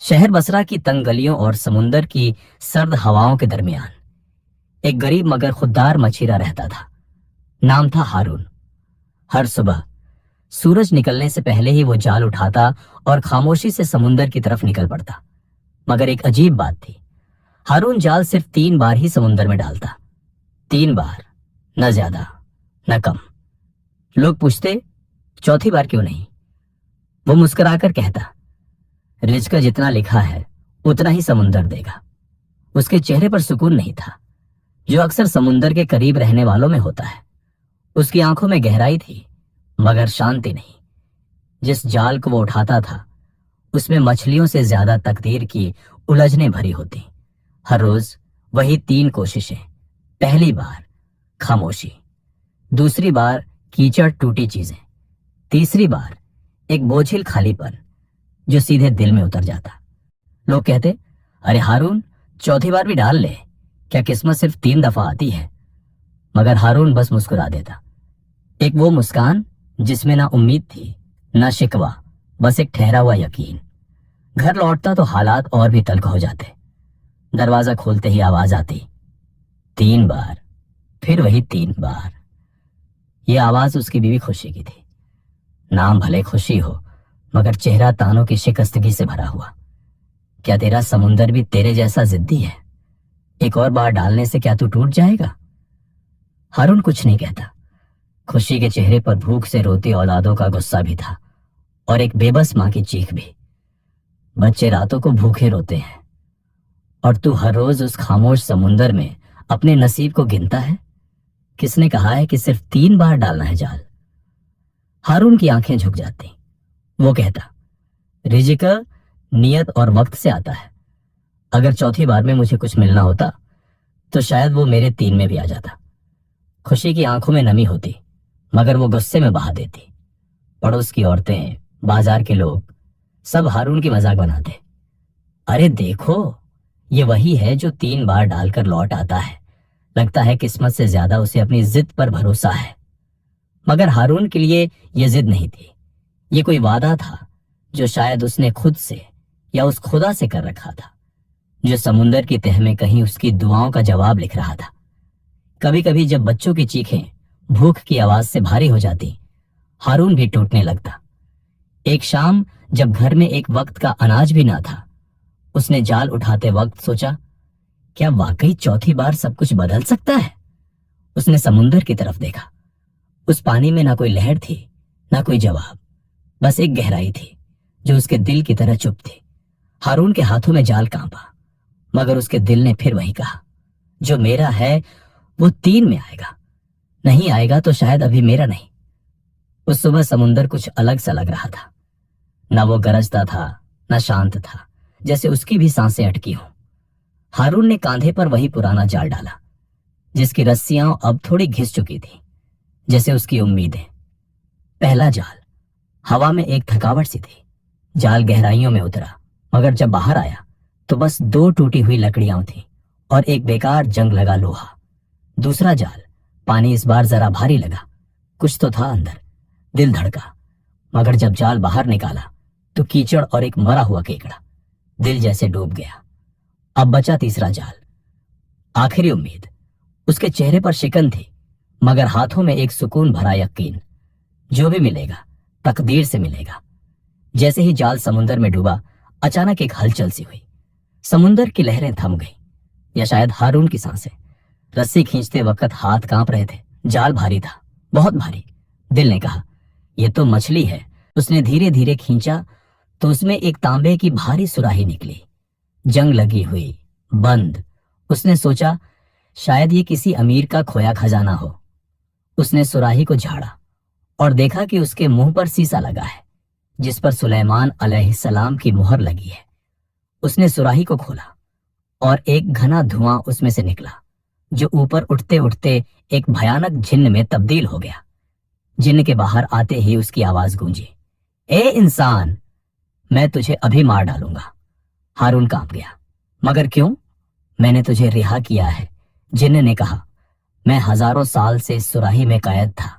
शहर बसरा की तंग गलियों और समुंदर की सर्द हवाओं के दरमियान एक गरीब मगर खुददार मछिरा रहता था। नाम था हारून। हर सुबह सूरज निकलने से पहले ही वो जाल उठाता और खामोशी से समुंदर की तरफ निकल पड़ता। मगर एक अजीब बात थी, हारून जाल सिर्फ 3 बार ही समुंदर में डालता। 3 बार, न ज्यादा न कम। लोग पूछते, चौथी बार क्यों नहीं? वो मुस्कुराकर कहता, रिज का जितना लिखा है उतना ही समुंदर देगा। उसके चेहरे पर सुकून नहीं था, जो अक्सर समुंदर के करीब रहने वालों में होता है। उसकी आंखों में गहराई थी, मगर शांति नहीं। जिस जाल को वो उठाता था उसमें मछलियों से ज्यादा तकदीर की उलझने भरी होती। हर रोज वही 3 कोशिशें। पहली बार खामोशी, दूसरी बार कीचड़ टूटी चीजें, तीसरी बार एक बोझिल खालीपन जो सीधे दिल में उतर जाता। लोग कहते, अरे हारून, चौथी बार भी डाल ले, क्या किस्मत सिर्फ 3 दफा आती है? मगर हारून बस मुस्कुरा देता। एक वो मुस्कान जिसमें ना उम्मीद थी ना शिकवा, बस एक ठहरा हुआ यकीन। घर लौटता तो हालात और भी तल्ख हो जाते। दरवाजा खोलते ही आवाज आती, 3 बार, फिर वही 3 बार। ये आवाज उसकी बीवी खुशी की थी। नाम भले खुशी हो, मगर चेहरा तानों की शिकस्तगी से भरा हुआ। क्या तेरा समुंदर भी तेरे जैसा जिद्दी है? एक और बार डालने से क्या तू टूट जाएगा? हारून कुछ नहीं कहता। खुशी के चेहरे पर भूख से रोती औलादों का गुस्सा भी था, और एक बेबस मां की चीख भी। बच्चे रातों को भूखे रोते हैं, और तू हर रोज उस खामोश समुंदर में अपने नसीब को गिनता है। किसने कहा है कि सिर्फ 3 बार डालना है जाल? हारून की आंखें झुक जाती। वो कहता, रिजिक नियत और वक्त से आता है। अगर चौथी बार में मुझे कुछ मिलना होता तो शायद वो मेरे 3 में भी आ जाता। खुशी की आंखों में नमी होती, मगर वो गुस्से में बहा देती। पड़ोस की औरतें, बाजार के लोग, सब हारून की मजाक बनाते। अरे देखो, ये वही है जो 3 बार डालकर लौट आता है। लगता है किस्मत से ज्यादा उसे अपनी जिद पर भरोसा है। मगर हारून के लिए ये जिद नहीं थी, ये कोई वादा था जो शायद उसने खुद से या उस खुदा से कर रखा था, जो समुंदर की तह में कहीं उसकी दुआओं का जवाब लिख रहा था। कभी कभी जब बच्चों की चीखें भूख की आवाज से भारी हो जाती, हारून भी टूटने लगता। एक शाम जब घर में एक वक्त का अनाज भी ना था, उसने जाल उठाते वक्त सोचा, क्या वाकई चौथी बार सब कुछ बदल सकता है? उसने समुंदर की तरफ देखा। उस पानी में ना कोई लहर थी, ना कोई जवाब, बस एक गहराई थी जो उसके दिल की तरह चुप थी। हारून के हाथों में जाल कांपा, मगर उसके दिल ने फिर वही कहा, जो मेरा है वो 3 में आएगा। नहीं आएगा तो शायद अभी मेरा नहीं। उस सुबह समुंदर कुछ अलग सा लग रहा था। ना वो गरजता था, ना शांत था, जैसे उसकी भी सांसें अटकी हों। हारून ने कांधे पर वही पुराना जाल डाला, जिसकी रस्सियां अब थोड़ी घिस चुकी थी, जैसे उसकी उम्मीदें। पहला जाल, हवा में एक थकावट सी थी। जाल गहराइयों में उतरा, मगर जब बाहर आया तो बस 2 टूटी हुई लकड़ियां थीं और एक बेकार जंग लगा लोहा। दूसरा जाल, पानी इस बार जरा भारी लगा। कुछ तो था अंदर। दिल धड़का, मगर जब जाल बाहर निकाला तो कीचड़ और एक मरा हुआ केकड़ा। दिल जैसे डूब गया। अब बचा तीसरा जाल, आखिरी उम्मीद। उसके चेहरे पर शिकन थी, मगर हाथों में एक सुकून भरा यकीन, जो भी मिलेगा तकदीर से मिलेगा। जैसे ही जाल समुंदर में डूबा, अचानक एक हलचल सी हुई। समुंदर की लहरें थम गईं, या शायद हारून की सांसें। रस्सी खींचते वक्त हाथ कांप रहे थे। जाल भारी था, बहुत भारी। दिल ने कहा, यह तो मछली है। उसने धीरे धीरे खींचा तो उसमें एक तांबे की भारी सुराही निकली, जंग लगी हुई, बंद। उसने सोचा, शायद ये किसी अमीर का खोया खजाना हो। उसने सुराही को झाड़ा और देखा कि उसके मुंह पर शीशा लगा है, जिस पर सुलेमान अलैहिस्सलाम की मुहर लगी है। उसने सुराही को खोला और एक घना धुआं उसमें से निकला, जो ऊपर उठते उठते एक भयानक जिन्न में तब्दील हो गया। जिन्न के बाहर आते ही उसकी आवाज गूंजी, ए इंसान, मैं तुझे अभी मार डालूंगा। हारून कांप गया। मगर क्यों? मैंने तुझे रिहा किया है, जिन्न ने कहा। मैं हजारों साल से इस सुराही में कैद था।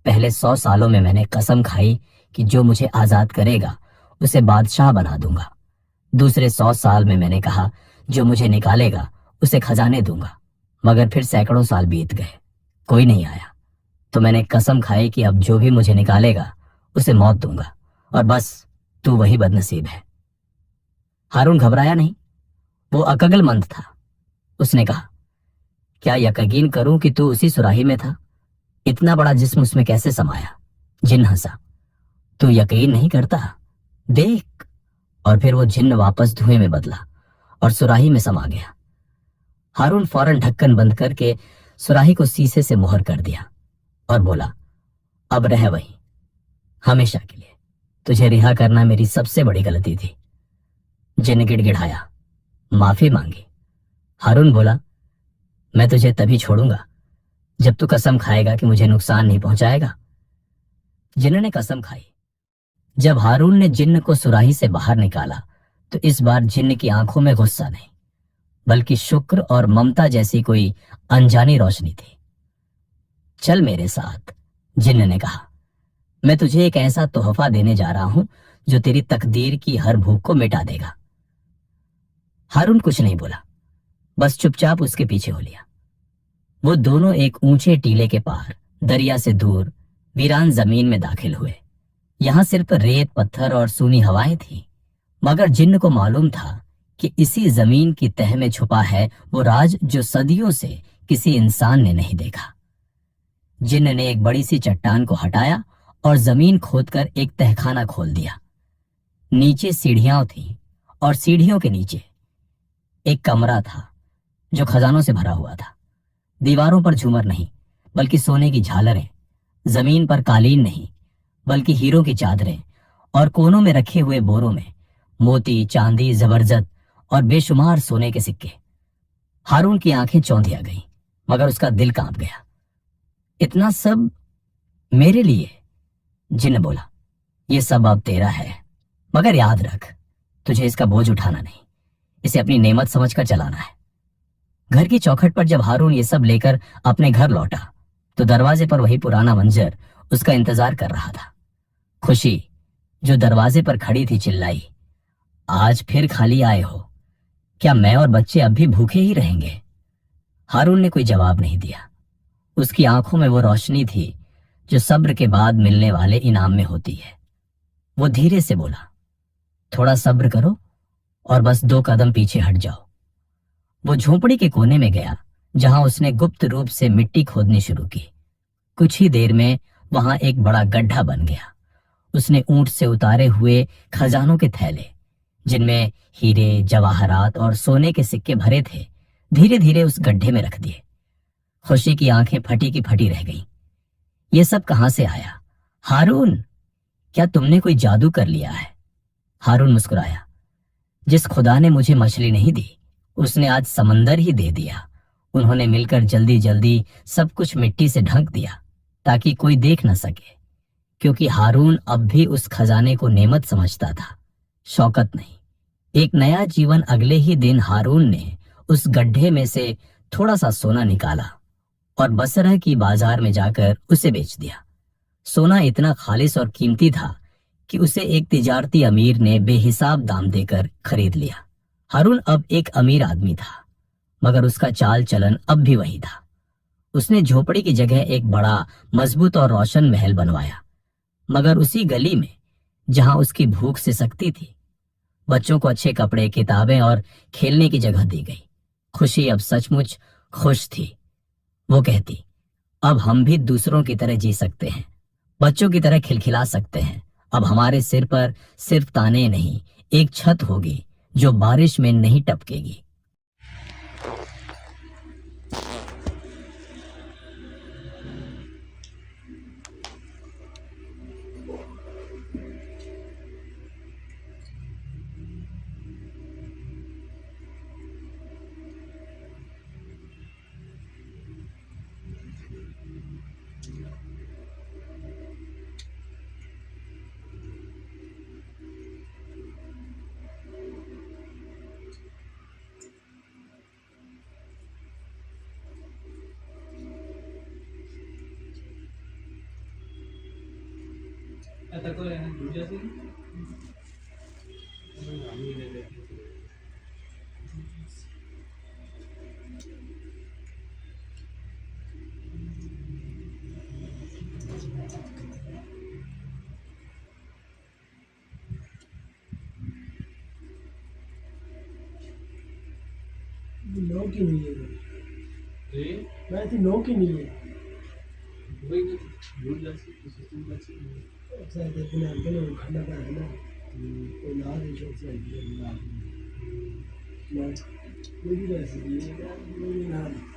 पहले 100 सालों में मैंने कसम खाई कि जो मुझे आजाद करेगा उसे बादशाह बना दूंगा। दूसरे 100 साल में मैंने कहा जो मुझे निकालेगा उसे खजाने दूंगा, मगर फिर सैकड़ों साल बीत गए, कोई नहीं आया। तो मैंने कसम खाई कि अब जो भी मुझे निकालेगा उसे मौत दूंगा, और बस तू वही बदनसीब है। हारून घबराया नहीं, वो अकलमंद था। उसने कहा, क्या यकीन करूं कि तू उसी सुराही में था? इतना बड़ा जिस्म उसमें कैसे समाया? जिन्न हंसा। तू यकीन नहीं करता? देख। और फिर वो जिन्न वापस धुएं में बदला और सुराही में समा गया। हारून फौरन ढक्कन बंद करके सुराही को शीशे से मुहर कर दिया और बोला, अब रह वही, हमेशा के लिए। तुझे रिहा करना मेरी सबसे बड़ी गलती थी। जिन्न गिड़गिड़ाया, माफी मांगी। हारून बोला, मैं तुझे तभी छोड़ूंगा जब तू कसम खाएगा कि मुझे नुकसान नहीं पहुंचाएगा। जिन्न ने कसम खाई। जब हारून ने जिन्न को सुराही से बाहर निकाला तो इस बार जिन्न की आंखों में गुस्सा नहीं, बल्कि शुक्र और ममता जैसी कोई अनजानी रोशनी थी। चल मेरे साथ, जिन्न ने कहा। मैं तुझे एक ऐसा तोहफा देने जा रहा हूं जो तेरी तकदीर की हर भूख को मिटा देगा। हारून कुछ नहीं बोला, बस चुपचाप उसके पीछे हो लिया। वो दोनों एक ऊंचे टीले के पार, दरिया से दूर, वीरान जमीन में दाखिल हुए। यहां सिर्फ रेत, पत्थर और सूनी हवाएं थी, मगर जिन्न को मालूम था कि इसी जमीन की तह में छुपा है वो राज जो सदियों से किसी इंसान ने नहीं देखा। जिन्न ने एक बड़ी सी चट्टान को हटाया और जमीन खोदकर एक तहखाना खोल दिया। नीचे सीढ़ियां थीं और सीढ़ियों के नीचे एक कमरा था जो खजानों से भरा हुआ था। दीवारों पर झूमर नहीं, बल्कि सोने की झालरें। जमीन पर कालीन नहीं, बल्कि हीरों की चादरें, और कोनों में रखे हुए बोरों में मोती, चांदी, जबरदस्त और बेशुमार सोने के सिक्के। हारून की आंखें चौंधिया गईं, मगर उसका दिल कांप गया। इतना सब मेरे लिए? जिन्न बोला, ये सब अब तेरा है, मगर याद रख, तुझे इसका बोझ उठाना नहीं, इसे अपनी नेमत समझकर चलाना है। घर की चौखट पर जब हारून ये सब लेकर अपने घर लौटा तो दरवाजे पर वही पुराना मंजर उसका इंतजार कर रहा था। खुशी, जो दरवाजे पर खड़ी थी, चिल्लाई, आज फिर खाली आए हो? क्या मैं और बच्चे अब भी भूखे ही रहेंगे? हारून ने कोई जवाब नहीं दिया। उसकी आंखों में वो रोशनी थी जो सब्र के बाद मिलने वाले इनाम में होती है। वो धीरे से बोला, थोड़ा सब्र करो और बस 2 कदम पीछे हट जाओ। वो झोंपड़ी के कोने में गया, जहां उसने गुप्त रूप से मिट्टी खोदनी शुरू की। कुछ ही देर में वहां एक बड़ा गड्ढा बन गया। उसने ऊंट से उतारे हुए खजानों के थैले, जिनमें हीरे, जवाहरात और सोने के सिक्के भरे थे, धीरे धीरे उस गड्ढे में रख दिए। खुशी की आंखें फटी की फटी रह गईं। ये सब कहां से आया? हारून, क्या तुमने कोई जादू कर लिया है? हारून मुस्कुराया। जिस खुदा ने मुझे मछली नहीं दी, उसने आज समंदर ही दे दिया। उन्होंने मिलकर जल्दी जल्दी सब कुछ मिट्टी से ढक दिया ताकि कोई देख न सके, क्योंकि हारून अब भी उस खजाने को नेमत समझता था, शौकत नहीं। एक नया जीवन अगले ही दिन हारून ने उस गड्ढे में से थोड़ा सा सोना निकाला और बसरा की बाजार में जाकर उसे बेच दिया। सोना इतना खालिस और कीमती था कि उसे एक तिजारती अमीर ने बेहिसाब दाम देकर खरीद लिया। हारून अब एक अमीर आदमी था, मगर उसका चाल चलन अब भी वही था। उसने झोपड़ी की जगह एक बड़ा, मजबूत और रोशन महल बनवाया, मगर उसी गली में जहां उसकी भूख से सकती थी। बच्चों को अच्छे कपड़े, किताबें और खेलने की जगह दी गई। खुशी अब सचमुच खुश थी। वो कहती, अब हम भी दूसरों की तरह जी सकते हैं, बच्चों की तरह खिलखिला सकते हैं। अब हमारे सिर पर सिर्फ ताने नहीं, एक छत होगी जो बारिश में नहीं टपकेगी। आता को दूसरा से की नहीं है मैं थी नो की नहीं है अच्छा देखना अपने खाना का है ना तो ना देखो से ना मेरी रेसिपी है मेरी नाम